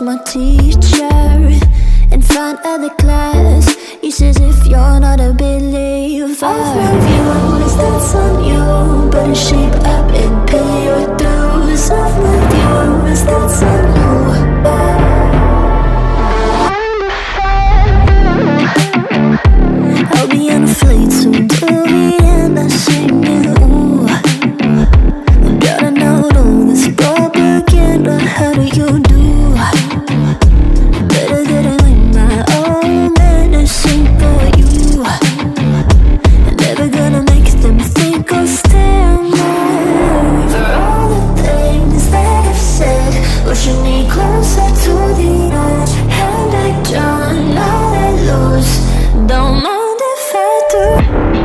my teacher in front of the class. He says if you're not a believer, I've reviewed that's on you. Better shape up and pay your dues. I've reviewed that's on you. I'll be on a flight soon to Vienna singing. Ooh, gotta know all this propaganda. How do you do? Better get it in my own medicine for you. Never gonna make them think I'll stand there. For all the things that I've said, pushing me closer to the edge. Hand I don't now let loose. Don't mind if I do.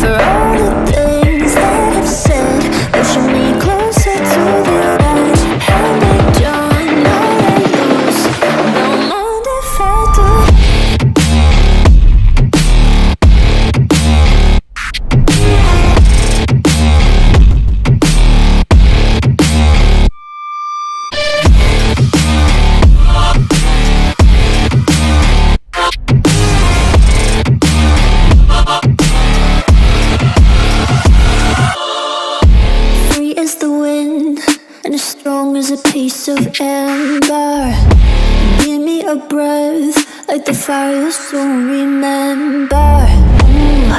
For all the things that I've said, pushing me closer to the edge. Hand I don't now let loose. Don't mind if I do. Free as the wind and as strong as a piece of amber. Give me a breath like the fire you'll soon remember. Ooh.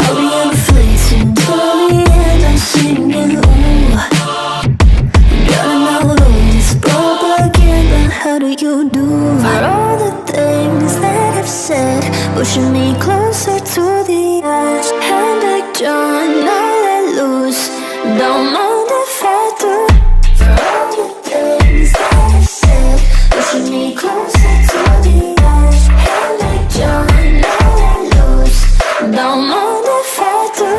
I'll be on a flight soon to the end. I'm singing. Ooh, gotta know all this propaganda. How do you do? For all the things that I've said, pushing me closer to the edge. Hand I don't now let loose. Don't mind if I do. For all the things that I've said, pushing me closer to the edge. Hand I don't now let loose. Don't mind if I do.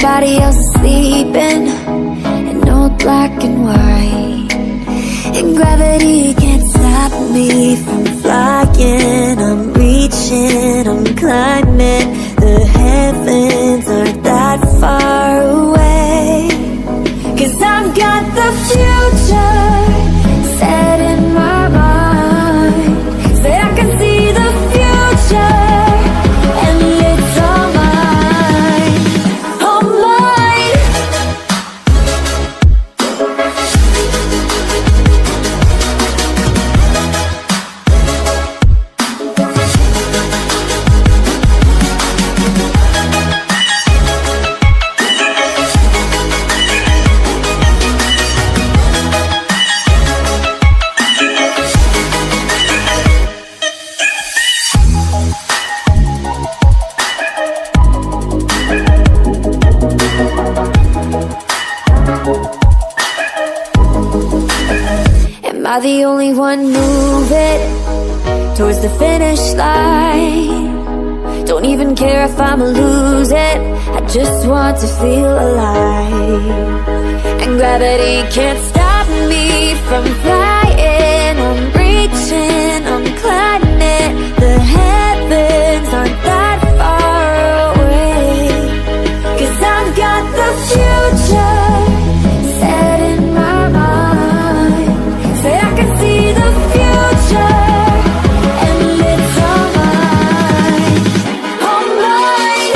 everybody else is sleeping in old black and white, and gravity can't stop me from flying. I'm reaching, I'm climbing. The heavens aren't that far away, 'cause I've got the future set in my mind. Say I can see the future, and it's all mine, all mine. Am I the only one moving towards the finish line? Don't even care if I'ma lose it, I just want to feel alive. And gravity can't stop me from flying. I'm reaching, I'm climbing. The heavens aren't that far away, 'cause I've got the future set in my mind. Say I can see the future, and it's all mine, all mine.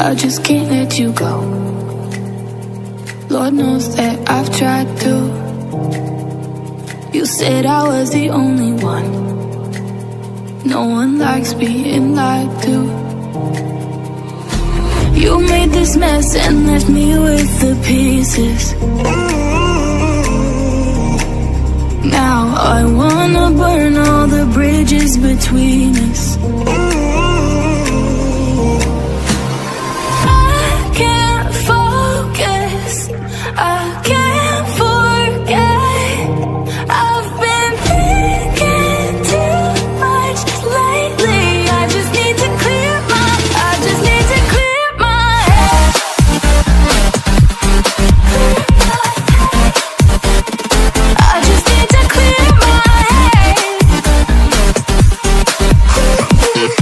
I just can't let you go. Lord knows that I've tried to. You said I was the only one. No one likes being lied to. You made this mess and left me with the pieces. Now I wanna burn all the bridges between us.